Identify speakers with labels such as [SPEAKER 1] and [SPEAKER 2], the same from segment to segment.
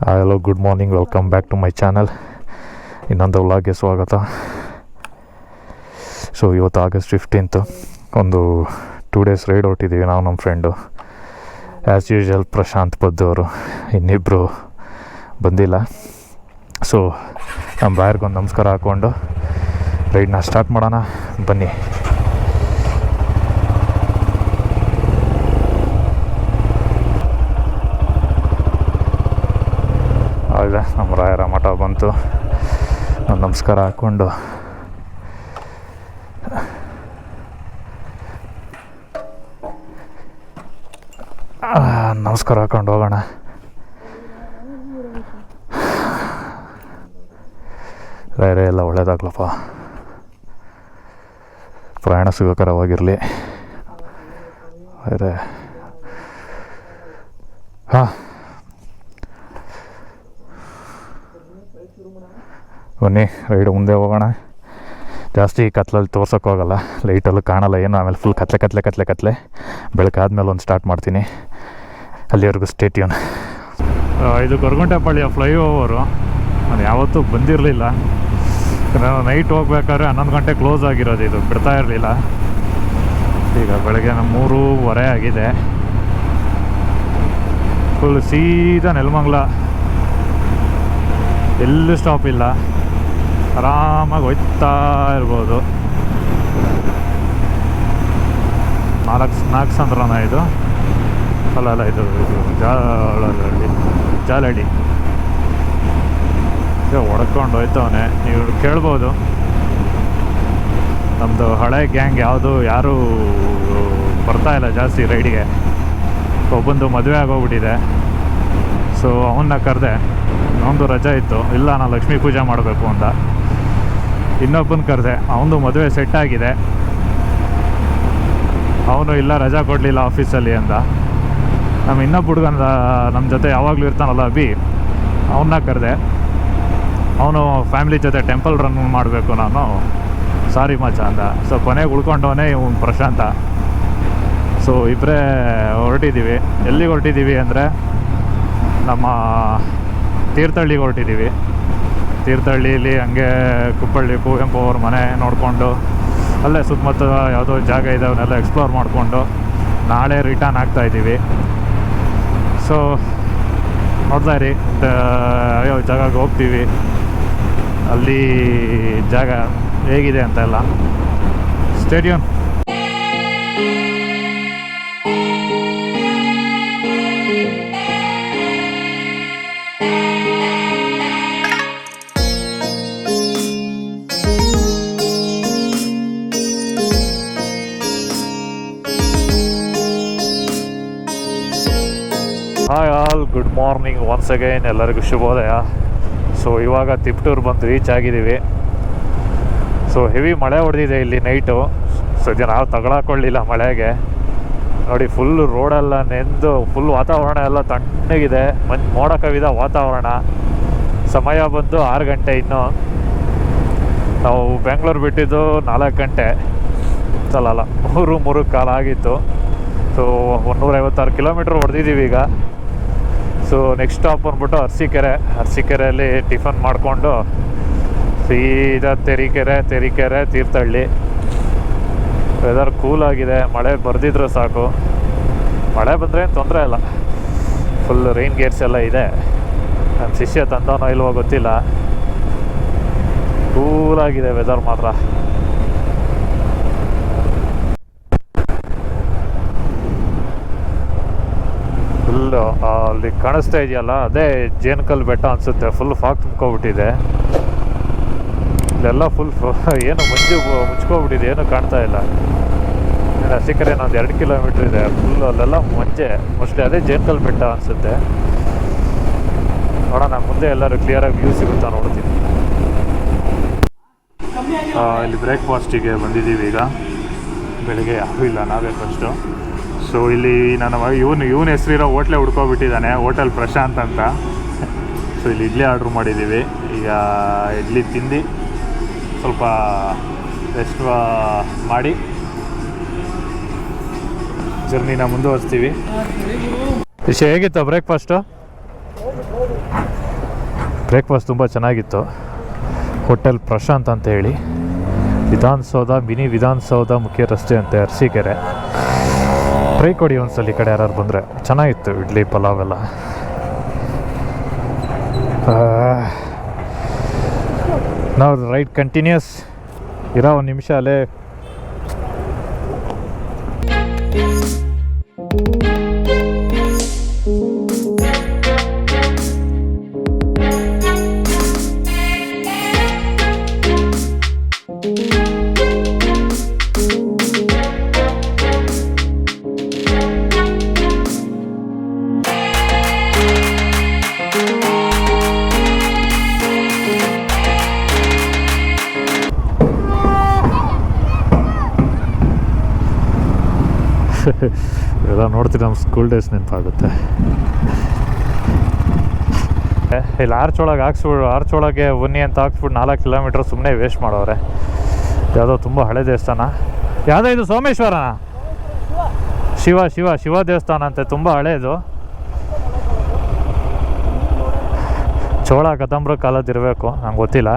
[SPEAKER 1] Hello, good morning, welcome back to my channel. ಇನ್ನೊಂದು ವ್ಲಾಗ್ಗೆ ಸ್ವಾಗತ. ಸೊ ಇವತ್ತು August 15th, ಒಂದು 2 days ರೈಡ್ ಹೊರಟಿದ್ದೀವಿ ನಾವು ನಮ್ಮ ಫ್ರೆಂಡು. ಆ್ಯಸ್ ಯೂಶ್ವಲ್ ಪ್ರಶಾಂತ್ ಬದ್ದವರು, ಇನ್ನಿಬ್ಬರು ಬಂದಿಲ್ಲ. ಸೊ ನಮ್ಮ ಬಾಯರ್ಗೊಂದು ನಮಸ್ಕಾರ ಹಾಕ್ಕೊಂಡು ರೈಡ್ನ ಸ್ಟಾರ್ಟ್ ಮಾಡೋಣ, ಬನ್ನಿ. ಆಗ ನಮ್ಮ ರಾಯರ ಮಠ ಬಂತು. ನಮಸ್ಕಾರ ಹಾಕ್ಕೊಂಡು ನಮಸ್ಕಾರ ಹಾಕ್ಕೊಂಡು ಹೋಗೋಣ. ರಾಯರ ಎಲ್ಲ ಒಳ್ಳೇದಾಗ್ಲಪ್ಪ, ಪ್ರಯಾಣ ಸುಖಕರವಾಗಿರಲಿ. ರಾಯರೇ, ಹಾಂ ಬನ್ನಿ, ರೈಡ್ ಮುಂದೆ ಹೋಗೋಣ. ಜಾಸ್ತಿ ಕತ್ಲಲ್ಲಿ ತೋರ್ಸೋಕೆ ಹೋಗಲ್ಲ, ಲೈಟಲ್ಲೂ ಕಾಣಲ್ಲ ಏನು. ಆಮೇಲೆ ಫುಲ್ ಕತ್ಲೆ ಬೆಳಕಾದ್ಮೇಲೆ ಒಂದು ಸ್ಟಾರ್ಟ್ ಮಾಡ್ತೀನಿ. ಅಲ್ಲಿವರೆಗೂ ಸ್ಟೇ ಟ್ಯೂನ್. ಇದು ಗೊರಗುಂಟೆಪಾಳ್ಯ ಫ್ಲೈಓವರು, ನಾನು ಯಾವತ್ತೂ ಬಂದಿರಲಿಲ್ಲ. ನಾನು ನೈಟ್ ಹೋಗ್ಬೇಕಾದ್ರೆ 11 ಗಂಟೆ ಕ್ಲೋಸ್ ಆಗಿರೋದು, ಇದು ಬಿಡ್ತಾ ಇರಲಿಲ್ಲ. ಈಗ ಬೆಳಗ್ಗೆ 3:30 ಆಗಿದೆ. ಫುಲ್ ಸೀದಾ ನೆಲಮಂಗಲ, ಎಲ್ಲೂ ಸ್ಟಾಪ್ ಇಲ್ಲ, ಆರಾಮಾಗಿ ಹೋಯ್ತಾ ಇರ್ಬೋದು. 4 ಸಂದ್ರನ ಇದು, ಅಲ್ಲ ಇದು ಜಾಲಹಳ್ಳಿ ಹೊಡ್ಕೊಂಡು ಹೋಯ್ತವನೆ. ನೀವು ಕೇಳ್ಬೋದು ನಮ್ಮದು ಹಳೆ ಗ್ಯಾಂಗ್ ಯಾರೂ ಬರ್ತಾ ಇಲ್ಲ ಜಾಸ್ತಿ ರೈಡಿಗೆ. ಒಬ್ಬಂದು ಮದುವೆ ಆಗೋಗ್ಬಿಟ್ಟಿದೆ. ಸೊ ಅವನ್ನ ಕರೆದೆ, ಅವನದು ರಜೆ ಇತ್ತು, ಇಲ್ಲ ನಾನು ಲಕ್ಷ್ಮೀ ಪೂಜೆ ಮಾಡಬೇಕು ಅಂತ. ಇನ್ನೊಬ್ಬನ ಕರೆದೆ, ಅವನದು ಮದುವೆ ಸೆಟ್ ಆಗಿದೆ, ಅವನು ಇಲ್ಲ ರಜಾ ಕೊಡಲಿಲ್ಲ ಆಫೀಸಲ್ಲಿ ಅಂತ. ನಮ್ಮ ಇನ್ನೊಬ್ಬ ಹುಡುಗನ ನಮ್ಮ ಜೊತೆ ಯಾವಾಗಲೂ ಇರ್ತಾನಲ್ಲ ಅಭಿ, ಅವನ್ನ ಕರೆದೆ. ಅವನು ಫ್ಯಾಮಿಲಿ ಜೊತೆ ಟೆಂಪಲ್ ರನ್ ಮಾಡಬೇಕು ನಾನು, ಸಾರಿ ಮಚ್ಚ ಅಂತ. ಸೊ ಕೊನೆಗೆ ಉಳ್ಕೊಂಡವನೇ ಇವನು ಪ್ರಶಾಂತ. ಸೊ ಇಬ್ಬರೇ ಹೊರಟಿದ್ದೀವಿ. ಎಲ್ಲಿಗೆ ಹೊರಟಿದ್ದೀವಿ ಅಂದರೆ ನಮ್ಮ ತೀರ್ಥಹಳ್ಳಿಗೆ ಹೊರಟಿದ್ದೀವಿ. ತೀರ್ಥಹಳ್ಳಿಯಲ್ಲಿ ಹಂಗೆ ಕುಪ್ಪಳ್ಳಿ ಕುವೆಂಪು ಅವ್ರ ಮನೆ ನೋಡಿಕೊಂಡು ಅಲ್ಲೇ ಸುತ್ತಮುತ್ತ ಯಾವುದೋ ಜಾಗ ಇದೆ ಅವನ್ನೆಲ್ಲ ಎಕ್ಸ್ಪ್ಲೋರ್ ಮಾಡಿಕೊಂಡು ನಾಳೆ ರಿಟರ್ನ್ ಆಗ್ತಾಯಿದ್ದೀವಿ. ಸೊ ನೋಡ್ತಾ ಇರಿ, ಯಾವ ಜಾಗಕ್ಕೆ ಹೋಗ್ತೀವಿ, ಅಲ್ಲಿ ಜಾಗ ಹೇಗಿದೆ ಅಂತ ಎಲ್ಲ. Stadium hi all, good morning once again, ಎಲ್ಲರಿಗೂ ಶುಭೋದಯ. ಸೊ ಇವಾಗ ತಿಪ್ಟೂರು ಬಂದು ರೀಚ್ ಆಗಿದ್ದೀವಿ. ಸೊ ಹೆವಿ ಮಳೆ ಹೊಡೆದಿದೆ ಇಲ್ಲಿ ನೈಟು. ಸದ್ಯ ನಾವು ತಗೊಳಕೊಳ್ಳಿಲ್ಲ ಮಳೆಗೆ. ನೋಡಿ, ಫುಲ್ ರೋಡೆಲ್ಲ ನೆಂದು, ಫುಲ್ ವಾತಾವರಣ ಎಲ್ಲ ತಣ್ಣಗಿದೆ, ಮೋಡ ಕವಿದ ವಾತಾವರಣ. ಸಮಯ ಬಂದು 6 ಗಂಟೆ. ಇನ್ನು ನಾವು ಬೆಂಗಳೂರು ಬಿಟ್ಟಿದ್ದು 4 ಗಂಟೆ, ಅಲ್ಲ 3 ಕಾಲ ಆಗಿತ್ತು. ಸೊ 156 ಕಿಲೋಮೀಟ್ರ್ ಹೊಡೆದಿದ್ದೀವಿ ಈಗ. ಸೊ ನೆಕ್ಸ್ಟ್ ಸ್ಟಾಪ್ ಬಂದ್ಬಿಟ್ಟು ಅರಸೀಕೆರೆಯಲ್ಲಿ ಟಿಫನ್ ಮಾಡಿಕೊಂಡು ಸೀದಾ ತರೀಕೆರೆ ತೀರ್ಥಹಳ್ಳಿ. ವೆದರ್ ಕೂಲಾಗಿದೆ, ಮಳೆ ಬರ್ದಿದ್ರೆ ಸಾಕು. ಮಳೆ ಬಂದರೆ ಏನು ತೊಂದರೆ ಇಲ್ಲ, ಫುಲ್ ರೈನ್ ಗೇರ್ಸ್ ಎಲ್ಲ ಇದೆ. ನನ್ನ ಶಿಷ್ಯ ತಂದವನೋ ಇಲ್ವೋ ಗೊತ್ತಿಲ್ಲ, ಕೂಲಾಗಿದೆ ವೆದರ್ ಮಾತ್ರ. ಫುಲ್ಲು ಅಲ್ಲಿ ಕಾಣಿಸ್ತಾ ಇದೆಯಲ್ಲ, ಅದೇ ಜೇನುಕಲ್ಲು ಬೆಟ್ಟ ಅನಿಸುತ್ತೆ. ಫುಲ್ ಫಾಗ್ ತುಂಬ್ಕೊಬಿಟ್ಟಿದೆ ಇಲ್ಲೆಲ್ಲ. ಫುಲ್ ಏನು ಮುಚ್ಕೊಬಿಟ್ಟಿದೆ, ಏನು ಕಾಣ್ತಾ ಇಲ್ಲ. ಅರಸೀಕೆರೆ ಒಂದು 2 ಕಿಲೋಮೀಟ್ರ್ ಇದೆ, ಫುಲ್ ಅಲ್ಲೆಲ್ಲ ಮಂಜೆ. ಮೋಸ್ಟ್ಲಿ ಅದೇ ಜೇನುಕಲ್ಲು ಬೆಟ್ಟ ಅನಿಸುತ್ತೆ. ನೋಡೋಣ ಮುಂದೆ ಎಲ್ಲರೂ ಕ್ಲಿಯರಾಗಿ ವ್ಯೂ ಸಿಗುತ್ತಾ ನೋಡ್ತೀನಿ. ಇಲ್ಲಿ ಬ್ರೇಕ್ಫಾಸ್ಟಿಗೆ ಬಂದಿದ್ದೀವಿ ಈಗ. ಬೆಳಿಗ್ಗೆ ಯಾರೂ ಇಲ್ಲ, ನಾವೇ ಫಸ್ಟು. ಸೊ ಇಲ್ಲಿ ನನ್ನ ಇವನ ಹೆಸರಿರೋ ಹೋಟ್ಲೆ ಹುಡ್ಕೊಬಿಟ್ಟಿದ್ದಾನೆ, ಹೋಟೆಲ್ ಪ್ರಶಾಂತ್ ಅಂತ. ಸೊ ಇಲ್ಲಿ ಇಡ್ಲಿ ಆರ್ಡ್ರ್ ಮಾಡಿದ್ದೀವಿ. ಈಗ ಇಡ್ಲಿ ತಿಂದು ಸ್ವಲ್ಪ ರೆಸ್ಟ್ ಮಾಡಿ ಜರ್ನಿನ ಮುಂದುವರಿಸ್ತೀವಿ. ಹೇಗಿತ್ತು ಬ್ರೇಕ್ಫಾಸ್ಟು? ಬ್ರೇಕ್ಫಾಸ್ಟ್ ತುಂಬ ಚೆನ್ನಾಗಿತ್ತು. ಹೋಟೆಲ್ ಪ್ರಶಾಂತ್ ಅಂತ ಹೇಳಿ, ವಿಧಾನಸೌಧ, ಮಿನಿ ವಿಧಾನಸೌಧ ಮುಖ್ಯ ರಸ್ತೆ ಅಂತೆ, ಅರಸೀಕೆರೆ. ಟ್ರೈ ಕೊಡಿ ಒಂದ್ಸಲ ಈ ಕಡೆ ಯಾರು ಬಂದರೆ. ಚೆನ್ನಾಗಿತ್ತು ಇಡ್ಲಿ ಪಲಾವ್ ಎಲ್ಲ. ನಾವು ರೈಟ್ ಕಂಟಿನ್ಯೂಸ್ ಇರೋ ಒಂದು ನಿಮಿಷ ಅಲ್ಲೇ. ಎಲ್ಲ ನೋಡ್ತೀವಿ, ನಮ್ಮ ಸ್ಕೂಲ್ ಡೇಸ್ ನೆನಪಾಗುತ್ತೆ. ಇಲ್ಲಿ ಆರ್ಚೊಳಗೆ ಆರ್ಚೊಳಗೆ ಬನ್ನಿ ಅಂತ ಹಾಕ್ಸ್ಬಿಟ್ಟು 4 ಕಿಲೋಮೀಟ್ರ್ ಸುಮ್ಮನೆ ವೇಸ್ಟ್ ಮಾಡೋರೆ. ಯಾವುದೋ ತುಂಬ ಹಳೆ ದೇವಸ್ಥಾನ. ಯಾವುದೋ ಇದು ಸೋಮೇಶ್ವರನ? ಶಿವ ದೇವಸ್ಥಾನ ಅಂತೆ, ತುಂಬ ಹಳೇದು. ಚೋಳ ಕದಂಬರ ಕಾಲದಿರಬೇಕು, ನಂಗೆ ಗೊತ್ತಿಲ್ಲ.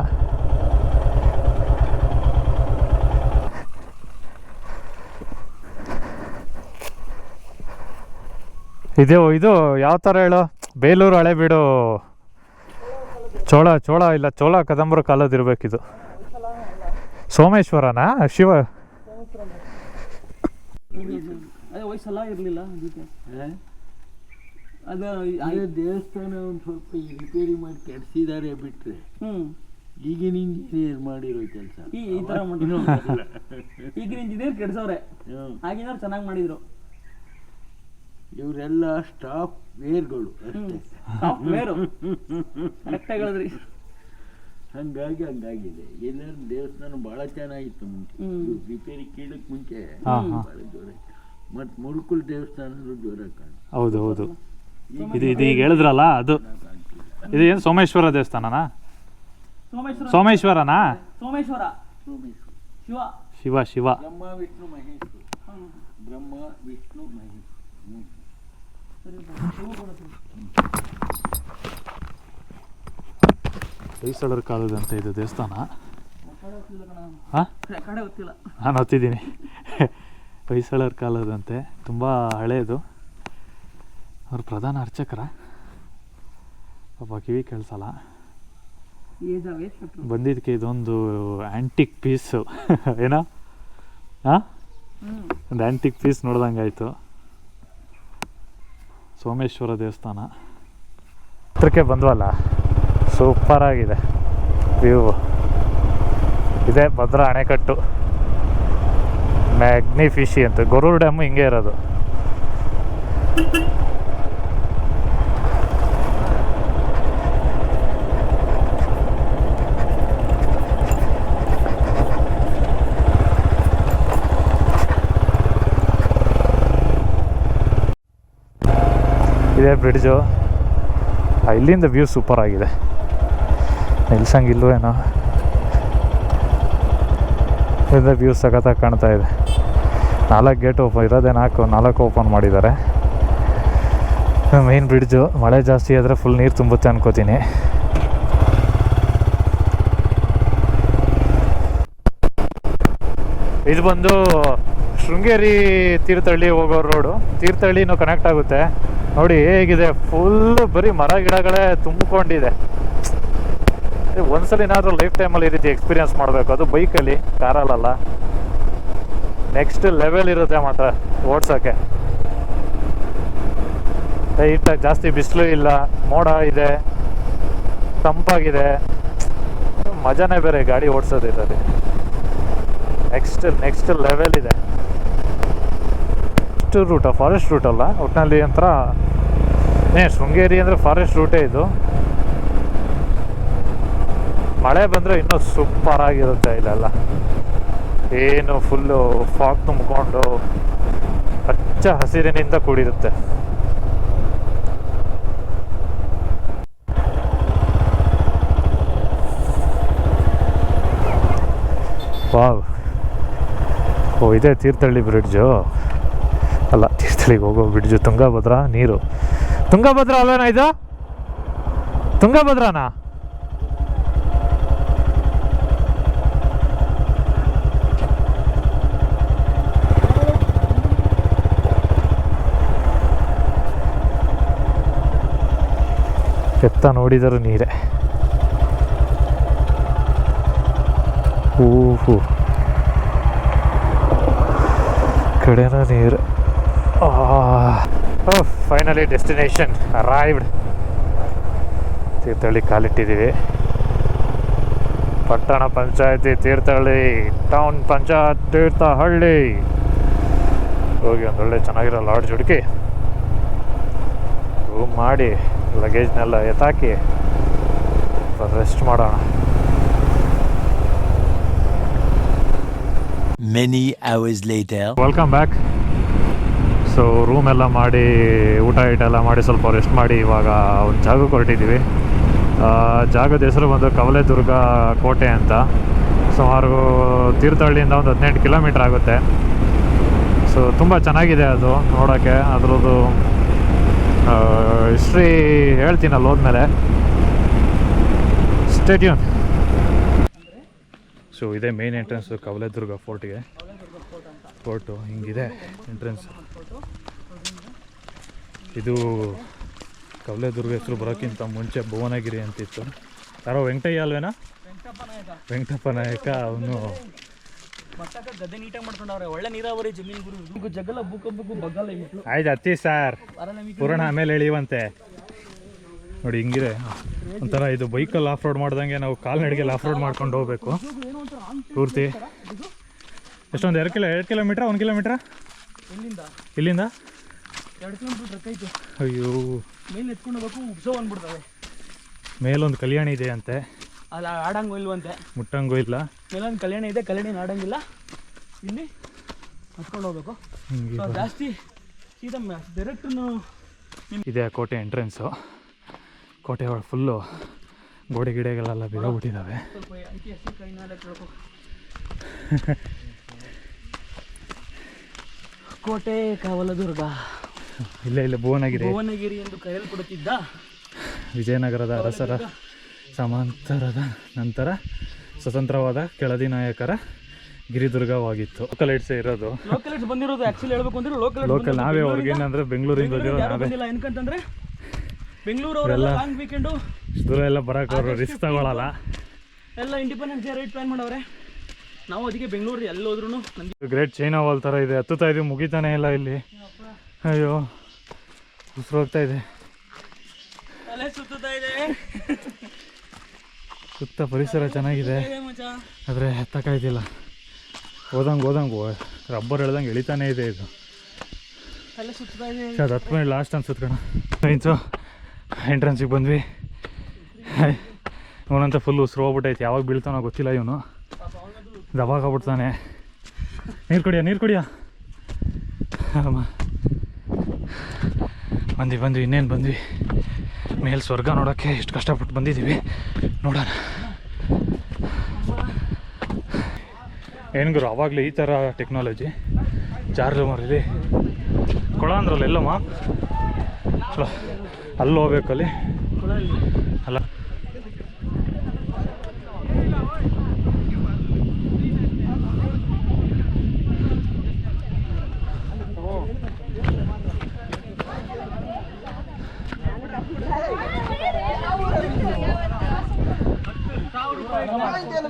[SPEAKER 1] ಇದು ಯಾವ ಥರ ಹೇಳು, ಬೇಲೂರು ಹಳೆಬೀಡು ಚೋಳ ಇಲ್ಲ, ಚೋಳ ಕದಂಬರ ಕಾಲದಿರ್ಬೇಕಿದು. ಸೋಮೇಶ್ವರನಾ? ಶಿವ
[SPEAKER 2] ದೇವಸ್ಥಾನ ಒಂದು ಸ್ವಲ್ಪ ರಿಪೇರಿ ಮಾಡಿ ಕೆಡಿಸಿದ್ದಾರೆ ಬಿಟ್ರೆ ಈಗಿನ ಇಂಜಿನಿಯರ್ ಮಾಡಿರೋ ಕೆಲಸ
[SPEAKER 3] ಈ ತರ ಈಗಿನ ಇಂಜಿನಿಯರ್ ಕೆಡ್ಸವ್ರೆ, ಆಗಿನ ಚೆನ್ನಾಗಿ ಮಾಡಿದ್ರು.
[SPEAKER 2] ಇವರೆಲ್ಲ ಸ್ಟಾಫ್ ವೇರ್ಗಳು ಅಷ್ಟೇ. ಹಂಗಾಗಿದೆ. ಎಲ್ಲರೂ ದೇವಸ್ಥಾನ ಬಹಳ ಚೆನ್ನಾಗಿತ್ತು ಮುಂಚೆ, ರಿಪೇರಿ ಕೀಳಕ್ ಮುಂಚೆ ಬಹಳ ಜೋರ. ಮತ್ ಮುರುಕುಲ್ ದೇವಸ್ಥಾನ ಜೋರ ಕಾಣ.
[SPEAKER 1] ಹೌದು ಇದು ಈಗ ಹೇಳಿದ್ರಲ್ಲ, ಅದು ಇದು ಏನು ಸೋಮೇಶ್ವರ ದೇವಸ್ಥಾನನಾ? ಸೋಮೇಶ್ವರನಾ?
[SPEAKER 3] ಸೋಮೇಶ್ವರ
[SPEAKER 1] ಶಿವ
[SPEAKER 2] ಬ್ರಹ್ಮ ವಿಷ್ಣು ಮಹೇಶ್.
[SPEAKER 1] ಹೊಯ್ಸಳರ ಕಾಲದಂತ ಇದು ದೇವಸ್ಥಾನ. ನಾನು ಓದ್ತಿದ್ದೀನಿ. ಹೊಯ್ಸಳರ ಕಾಲದಂತೆ, ತುಂಬ ಹಳೇದು. ಅವ್ರು ಪ್ರಧಾನ ಅರ್ಚಕರ ಪಾಪ, ಕಿವಿ ಕೇಳಿಸಲ್ಲ. ಬಂದಿದ್ದಕ್ಕೆ ಇದೊಂದು ಆ್ಯಂಟಿಕ್ ಪೀಸು ಏನೋ, ಒಂದು ಆ್ಯಂಟಿಕ್ ಪೀಸ್ ನೋಡ್ದಂಗಾಯ್ತು. ಸೋಮೇಶ್ವರ ದೇವಸ್ಥಾನ ಹತ್ರಕ್ಕೆ ಬಂದ್ವಲ್ಲ, ಸೂಪರಾಗಿದೆ ವ್ಯೂ. ಇದೆ ಭದ್ರಾ ಅಣೆಕಟ್ಟು, ಮ್ಯಾಗ್ನಿಫಿಷಿ ಅಂತ. ಗೊರೂರು ಡ್ಯಾಮು ಹಿಂಗೆ ಇರೋದು. ಇದೇ ಬ್ರಿಡ್ಜು. ಇಲ್ಲಿಂದ ವ್ಯೂ ಸೂಪರ್ ಆಗಿದೆ, ನಿಲ್ಸಂಗಿಲ್ವೇನೋ. ಇಲ್ಲಿಂದ ವ್ಯೂ ಸಖತ್ತಾಗಿ ಕಾಣ್ತಾ ಇದೆ. 4 ಗೇಟ್ ಓಪನ್ ಇರೋದೇ, 4 ಓಪನ್ ಮಾಡಿದ್ದಾರೆ. Main bridge. ಮಳೆ ಜಾಸ್ತಿ ಆದರೆ ಫುಲ್ ನೀರು ತುಂಬುತ್ತೆ ಅನ್ಕೋತೀನಿ. ಇದು ಬಂದು ಶೃಂಗೇರಿ ತೀರ್ಥಹಳ್ಳಿ ಹೋಗೋ ರೋಡು. ತೀರ್ಥಹಳ್ಳಿನೂ ಕನೆಕ್ಟ್ ಆಗುತ್ತೆ. ನೋಡಿ ಹೇಗಿದೆ, ಫುಲ್ಲು ಬರೀ ಮರ ಗಿಡಗಳೇ ತುಂಬಿಕೊಂಡಿದೆ. ಒಂದ್ಸಲ ಏನಾದರೂ ಲೈಫ್ ಟೈಮಲ್ಲಿ ಈ ರೀತಿ ಎಕ್ಸ್ಪೀರಿಯನ್ಸ್ ಮಾಡಬೇಕು, ಅದು ಬೈಕಲ್ಲಿ, ಕಾರಲ್ಲ. ನೆಕ್ಸ್ಟ್ ಲೆವೆಲ್ ಇರುತ್ತೆ ಮಾತ್ರ ಓಡ್ಸೋಕ್ಕೆ. ಲೈಟಾಗಿ ಜಾಸ್ತಿ ಬಿಸಿಲು ಇಲ್ಲ, ಮೋಡ ಇದೆ, ತಂಪಾಗಿದೆ, ಮಜಾನೇ ಬೇರೆ ಗಾಡಿ ಓಡಿಸೋದಿರೋದು. ನೆಕ್ಸ್ಟ್ ಲೆವೆಲ್ ಇದೆ. ರೂಟ ಫಾರೆಸ್ಟ್ ರೂಟ್ ಅಲ್ಲ ಒಟ್ಟಿನಲ್ಲಿ ಒಂಥರ. ಶೃಂಗೇರಿ ಅಂದರೆ ಫಾರೆಸ್ಟ್ ರೂಟೇ ಇದು. ಮಳೆ ಬಂದರೆ ಇನ್ನೂ ಸೂಪರ್ ಆಗಿರುತ್ತೆ ಇಲ್ಲೆಲ್ಲ. ಏನು ಫುಲ್ಲು ಫಾಗ್ ತುಂಬಿಕೊಂಡು ಹಚ್ಚ ಹಸಿರಿನಿಂದ ಕೂಡಿರುತ್ತೆ. ವಾವ್. ಇದೆ ತೀರ್ಥಹಳ್ಳಿ ಬ್ರಿಡ್ಜು ಅಲ್ಲ, ತೀರ್ಥಹಳ್ಳಿಗೆ ಹೋಗೋ ಬ್ರಿಡ್ಜು. ತುಂಗಭದ್ರಾ ನೀರು. ತುಂಗಭದ್ರಾ ಅಲ್ವೇನಾ ಇದು? ತುಂಗಭದ್ರಾನಾ? ಎತ್ತ ನೋಡಿದರೂ ನೀರೇ. ಹೂಹು ಕಡೆನೂ ನೀರು. Finally destination arrived. ತೀರ್ಥಹಳ್ಳಿ ಕಾಲಿಟ್ಟಿದ್ದೀವಿ. ಪಟ್ಟಣ ಪಂಚಾಯತಿ ತೀರ್ಥಹಳ್ಳಿ, ಟೌನ್ ಪಂಚಾಯತ್ ತೀರ್ಥಹಳ್ಳಿ. ಹೋಗಿ ಒಂದೊಳ್ಳೆ ಚೆನ್ನಾಗಿರೋ ಲಾಡ್ಜ್ ಹುಡುಕಿ ರೂಮ್ ಮಾಡಿ ಲಗೇಜ್ನೆಲ್ಲ ಎತ್ತಾಕಿ ರೆಸ್ಟ್ ಮಾಡೋಣ.
[SPEAKER 4] Many hours later.
[SPEAKER 1] Welcome back. So room ಎಲ್ಲ ಮಾಡಿ ಊಟ ಎಲ್ಲ ಮಾಡಿ ಸ್ವಲ್ಪ ರೆಸ್ಟ್ ಮಾಡಿ ಇವಾಗ ಒಂದು ಜಾಗಕ್ಕೆ ಹೊರಟಿದ್ದೀವಿ. ಜಾಗದ ಹೆಸರು ಬಂದು ಕವಲೇದುರ್ಗ ಕೋಟೆ ಅಂತ. ಸುಮಾರು ತೀರ್ಥಹಳ್ಳಿಯಿಂದ ಒಂದು 18 ಕಿಲೋಮೀಟ್ರ್ ಆಗುತ್ತೆ. ಸೊ ತುಂಬ ಚೆನ್ನಾಗಿದೆ ಅದು ನೋಡೋಕ್ಕೆ. ಅದರದ್ದು ಹಿಸ್ಟ್ರಿ ಹೇಳ್ತೀನಿ ಅಲ್ಲಿ ಹೋದ್ಮೇಲೆ. Stay tune. ಸೊ ಇದೇ ಮೇನ್ ಎಂಟ್ರೆನ್ಸು ಕವಲೇದುರ್ಗ ಫೋರ್ಟ್ಗೆ. ಫೋರ್ಟು ಹಿಂಗಿದೆ ಎಂಟ್ರೆನ್ಸ್. ಇದು ಕವಲೇದುರ್ಗ ಹೆಸರು ಬರೋಕ್ಕಿಂತ ಮುಂಚೆ ಭುವನಗಿರಿ ಅಂತಿತ್ತು. ಯಾರೋ ವೆಂಕಟಯ್ಯ ಅಲ್ವೇನಾ? ವೆಂಕಟಪ್ಪ ನಾಯಕ. ಅವನು
[SPEAKER 3] ಗದ್ದೆ ನೀಟಾಗಿ ಮಾಡ್ಕೊಂಡವ್ರೆ. ಒಳ್ಳೆ ನೀರಾವರಿ ಜಮೀನು ಗುರು. ಜಗಲ ಭೂಕಂಪಕ್ಕೂ ಬಗ್ಗಲ್ಲ ಈ ಮಕ್ಕಳು.
[SPEAKER 1] ಆಯ್ತು ಹತ್ತಿ ಸರ್, ಪುರಾಣ ಆಮೇಲೆ ಎಳಿಯುವಂತೆ. ನೋಡಿ ಹಿಂಗಿದೆ ಒಂಥರ. ಇದು ಬೈಕಲ್ಲಿ ಆಫ್ ರೋಡ್ ಮಾಡ್ದಂಗೆ ನಾವು ಕಾಲ್ನಡಿಗೆಲ್ಲ ಆಫ್ ರೋಡ್ ಮಾಡ್ಕೊಂಡು ಹೋಗ್ಬೇಕು ಪೂರ್ತಿ. ಎಷ್ಟೊಂದು 2 ಕಿಲೋಮೀಟ್ರಾ 1 ಕಿಲೋಮೀಟ್ರಾ ಇಲ್ಲಿಂದ
[SPEAKER 3] 2 ಕಿಲೋಮೀಟ್ರ್ ಐತೆ.
[SPEAKER 1] ಅಯ್ಯೋ,
[SPEAKER 3] ಮೇಲೆ ಎತ್ಕೊಂಡು ಹೋಗ್ಬೇಕು. ಉತ್ಸವ ಅಂದ್ಬಿಡ್ತವೆ.
[SPEAKER 1] ಮೇಲೊಂದು ಕಲ್ಯಾಣಿ ಇದೆ ಅಂತೆ.
[SPEAKER 3] ಅಲ್ಲಿ ಆಡಂಗೂ ಇಲ್ವಂತೆ,
[SPEAKER 1] ಮುಟ್ಟಂಗೂ ಇಲ್ಲ.
[SPEAKER 3] ಮೇಲೊಂದು ಕಲ್ಯಾಣಿ ಇದೆ, ಕಲ್ಯಾಣಿ ಆಡಂಗಿಲ್ಲ. ಇಲ್ಲಿ ಹತ್ಕೊಂಡು ಹೋಗ್ಬೇಕು. ಜಾಸ್ತಿ ಸೀದಾ ಡೈರೆಕ್ಟ್
[SPEAKER 1] ಇದೆ ಕೋಟೆ ಎಂಟ್ರೆನ್ಸು. ಕೋಟೆ ಒಳಗೆ ಫುಲ್ಲು ಗೋಡೆ ಗಿಡಗಳೆಲ್ಲ ಬಿದ್ದೋಗ್ಬಿಟ್ಟಿದ್ದಾವೆ.
[SPEAKER 3] ಸ್ವಲ್ಪ ಐತಿಹಾಸಿಕ ಕೇಳಬೇಕು. ಕೋಟೆ ಕವಲೇದುರ್ಗ
[SPEAKER 1] ಇಲ್ಲೇ ಭುವನಗಿರಿ
[SPEAKER 3] ಎಂದು ಕರೆಯಲ್ಪಡುತ್ತಿದ್ದ
[SPEAKER 1] ವಿಜಯನಗರದ ಅರಸರ ಸಮಾಂತರದ ನಂತರ ಸ್ವತಂತ್ರವಾದ ಕೆಳದಿ ನಾಯಕರ ಗಿರಿದುರ್ಗವಾಗಿತ್ತು. ಲೋಕಲ್ ಐಟ್ಸೇ ಇರೋದು.
[SPEAKER 3] ಲೋಕಲ್ ಐಟ್ಸ್ ಬಂದಿರೋದು ಆ್ಯಕ್ಚುಲಿ ಹೇಳ್ಬೇಕು ಅಂದ್ರೆ
[SPEAKER 1] ಲೋಕಲ್ ನಾವೇ. ಅವ್ರಿಗೇನಂದ್ರೆ ಬೆಂಗಳೂರಿಂದ ಬಂದಿರೋ ನಾವೇ.
[SPEAKER 3] ಏನಕ್ಕಂತಂದ್ರೆ ಬೆಂಗಳೂರವರೆಲ್ಲ ಲಾಂಗ್ ವೀಕೆಂಡು
[SPEAKER 1] ದೂರ ಎಲ್ಲ ಬರೋಕೆ ಅವರು ರಿಸ್ಕ್ ತಗೊಳ್ಳಲ್ಲ.
[SPEAKER 3] ಎಲ್ಲ ಇಂಡಿಪೆಂಡೆನ್ಸ್ ಡೇ ರೈಟ್ ಪ್ಲಾನ್ ಮಾಡವ್ರೆ. ನಾವು ಅದಕ್ಕೆ ಬೆಂಗಳೂರು ಎಲ್ಲಿ ಹೋದ್ರೂ
[SPEAKER 1] ಗ್ರೇಟ್ ಚೈನಾ ವಾಲ್ ಥರ ಇದೆ. ಹತ್ತುತ್ತಾ ಇದೀವಿ, ಮುಗಿತಾನೆ ಇಲ್ಲ ಇಲ್ಲಿ. ಅಯ್ಯೋ ಉಸಿರು ಹೋಗ್ತಾ ಇದೆ.
[SPEAKER 3] ತಲೆ ಸುತ್ತಾ ಇದೆ.
[SPEAKER 1] ಸುತ್ತ ಪರಿಸರ ಚೆನ್ನಾಗಿದೆ, ಆದರೆ ಹತ್ತಕ್ಕಾಯ್ತಿಲ್ಲ. ಹೋದಂಗೆ ರಬ್ಬರ್ ಎಳ್ದಂಗೆ ಎಳಿತಾನೆ ಇದೆ ಇದು.
[SPEAKER 3] ತಲೆ ಸುತ್ತಾ ಇದೆ.
[SPEAKER 1] ಅದು 10 ಮಿನಿಟ್ ಲಾಸ್ಟ್ ಅನ್ಸುತ್ತೆ ಕಣ. ಇಂಚು ಎಂಟ್ರೆನ್ಸಿಗೆ ಬಂದ್ವಿ. ಇವನಂತ ಫುಲ್ ಉಸಿರು ಹೋಗ್ಬಿಟ್ಟೈತೆ. ಯಾವಾಗ ಬೀಳ್ತಾನೋ ಗೊತ್ತಿಲ್ಲ ಇವನು. ದಬಾಕಾಗ್ಬಿಡ್ತಾನೆ. ನೀರು ಕುಡಿಯ. ಬಂದ್ವಿ ಇನ್ನೇನು ಬಂದ್ವಿ. ಮೇಲೆ ಸ್ವರ್ಗ ನೋಡೋಕ್ಕೆ ಎಷ್ಟು ಕಷ್ಟಪಟ್ಟು ಬಂದಿದ್ದೀವಿ. ನೋಡೋಣ ಏನು ಗುರು. ಆವಾಗಲೇ ಈ ಥರ ಟೆಕ್ನಾಲಜಿ. ಚಾರ್ಜ್ ಮರಿಲಿ ಕೊಳ ಅಂದ್ರಲ್ಲ ಎಲ್ಲಮ್ಮ. ಅಲ್ಲಿ ಹೋಗ್ಬೇಕಲ್ಲಿ ಅಲ್ಲ.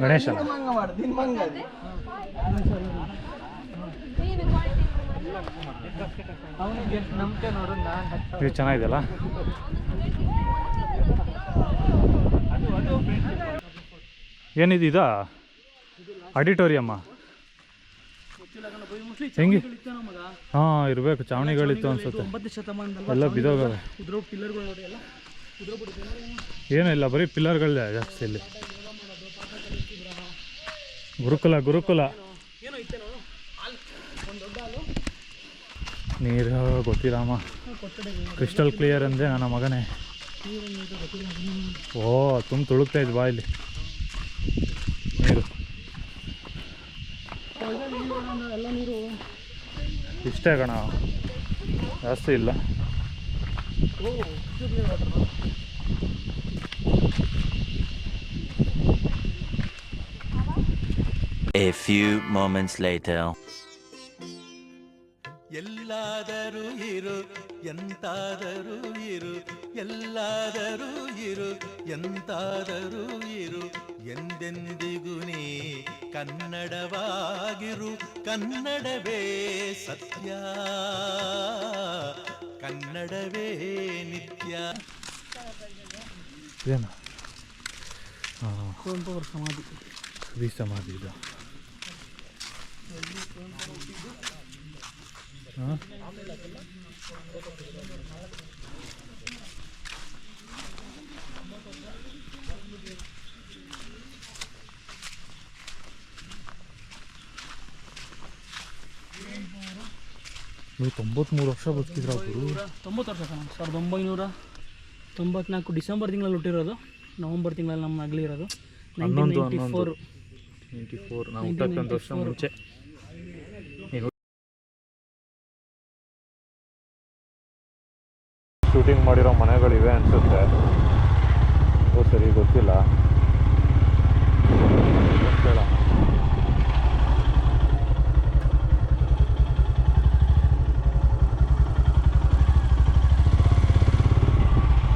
[SPEAKER 1] ಗಣೇಶ ಇದು ಚೆನ್ನಾಗಿದೆಯಲ್ಲ. ಏನಿದು ಇದಾ ಆಡಿಟೋರಿಯಮ್ಮ? ಹೆಂಗೆ? ಹಾಂ ಇರಬೇಕು. ಚಾವಣಿಗಳಿತ್ತು ಅನ್ಸುತ್ತೆ.
[SPEAKER 3] 9ನೇ ಶತಮಾನದಲ್ಲಿ
[SPEAKER 1] ಎಲ್ಲ ಬಿದ್ದೋಗವೆ. ಏನೂ ಇಲ್ಲ, ಬರೀ ಪಿಲ್ಲರ್ಗಳಿದೆ ಜಾಸ್ತಿ ಇಲ್ಲಿ. ಗುರುಕುಲ ನೀರು ಗೊತ್ತಿಲ್ಲಮ್ಮ. ಕ್ರಿಸ್ಟಲ್ ಕ್ಲಿಯರ್ ಅಂದೆ ನನ್ನ ಮಗನೇ. ಓ ತುಳುಕ್ತಾ ಇದ್ದು ಬಾ ಇಲ್ಲಿ ನೀರು. ಇಷ್ಟೇ ಕಣ, ಜಾಸ್ತಿ ಇಲ್ಲ.
[SPEAKER 4] A few moments later.
[SPEAKER 5] ಎಲ್ಲ ಎಲ್ಲಾದರೂ ಇರು ಎಂತಾದರೂ ಇರು ಎಲ್ಲಾದರೂ ಇರು ಎಂತಾದರೂ ಇರು ಎಂದೆಂದಿಗೂ ನೀ ಕನ್ನಡವಾಗಿರು ಕನ್ನಡವೇ ಸತ್ಯ ಕನ್ನಡವೇ ನಿತ್ಯ.
[SPEAKER 1] ಏನು
[SPEAKER 3] ಕುವೆಂಪು ಸಮಾಧಿ
[SPEAKER 1] ಈ ಸಮಾಧಿ ಇದು. ಹಾಂ ನೀವು 93 ವರ್ಷ ಬದುಕಿದ್ರ ಅವರು.
[SPEAKER 3] 90 ವರ್ಷ ಕಣ. 1994 ಡಿಸೆಂಬರ್ ತಿಂಗಳಲ್ಲಿ ಹುಟ್ಟಿರೋದು, ನವಂಬರ್ ತಿಂಗಳಲ್ಲಿ ನಮ್ಮ ಅಗಲಿರೋದು. 1994
[SPEAKER 1] ನಾವು ಹುಟ್ಟಕ್ಕೆ ಒಂದು ವರ್ಷ ಮುಂಚೆ. ಶೂಟಿಂಗ್ ಮಾಡಿರೋ ಮನೆಗಳಿವೆ ಅನಿಸುತ್ತೆ, ಸರಿ ಗೊತ್ತಿಲ್ಲ.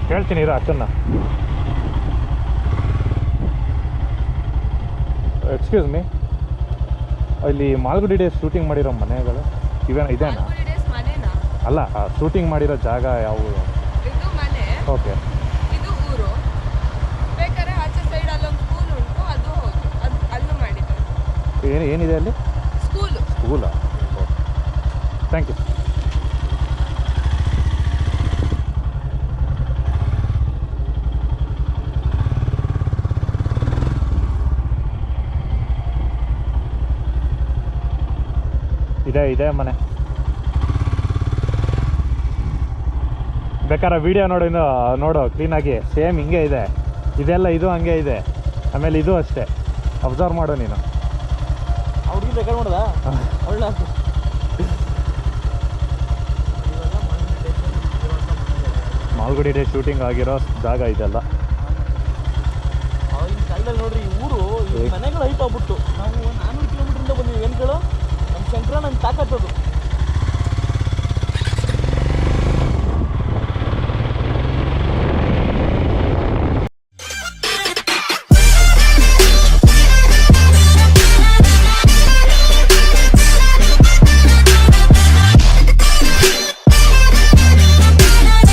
[SPEAKER 1] ಹೇಳ್ತೀನಿ ಇರೋ ಅಕ್ಕನ್ನ. ಎಕ್ಸ್ಕ್ಯೂಸ್ ಮೀ, ಇಲ್ಲಿ ಮಾಲ್ಗುಡಿ ಡೇಸ್ ಶೂಟಿಂಗ್ ಮಾಡಿರೋ ಮನೆಗಳು ಇದೇನಾ? ಅಲ್ಲ, ಶೂಟಿಂಗ್ ಮಾಡಿರೋ ಜಾಗ ಯಾವುದು?
[SPEAKER 6] ಇದು ಮನೆ,
[SPEAKER 1] ಓಕೆ.
[SPEAKER 6] ಇದು ಊರು. ಬೇಕಾದ್ರೆ ಆಚೆ ಸೈಡ್ ಅಲ್ಲೊಂದು ಸ್ಕೂಲ್ ಉಂಟು, ಅದು ಹೌದು, ಅದು ಅಲ್ಲೂ ಮಾಡಿದ್ದಾರೆ.
[SPEAKER 1] ಏನಿದೆ ಅಲ್ಲಿ? ಸ್ಕೂಲಾ? Thank you. ಇದೆ ಮನೆ. ಬೇಕಾದ್ರೆ ವಿಡಿಯೋ ನೋಡು ಕ್ಲೀನಾಗಿ. ಸೇಮ್ ಹಿಂಗೆ ಇದೆ ಇದೆಲ್ಲ, ಇದು ಹಂಗೆ ಇದೆ. ಆಮೇಲೆ ಇದು ಅಷ್ಟೇ, ಅಬ್ಸರ್ವ್ ಮಾಡು ನೀನು.
[SPEAKER 3] ಅವ್ರಿಗೆ ಬೇಕಾದ್ರೆ ನೋಡ್ದ ಒಳ್ಳೆ
[SPEAKER 1] ಮಾಲ್ಗುಡಿ ಡೇ ಶೂಟಿಂಗ್ ಆಗಿರೋ ಜಾಗ ಇದೆಲ್ಲ.
[SPEAKER 3] ಅವಾಗಿನ ಕಾಲದಲ್ಲಿ ನೋಡ್ರಿ, ಈ ಊರು ಈ ಮನೆಗಳು ಹೈಟ್ ಆಗ್ಬಿಟ್ಟು ನಾವು 400 ಕಿಲೋಮೀಟ್ರಿಂದ ಬಂದಿವಿ. ಏನು ಕೇಳು, ನಮ್ಮ ಶಂಕರ ನನ್ನ ತಾಕತ್ತದು.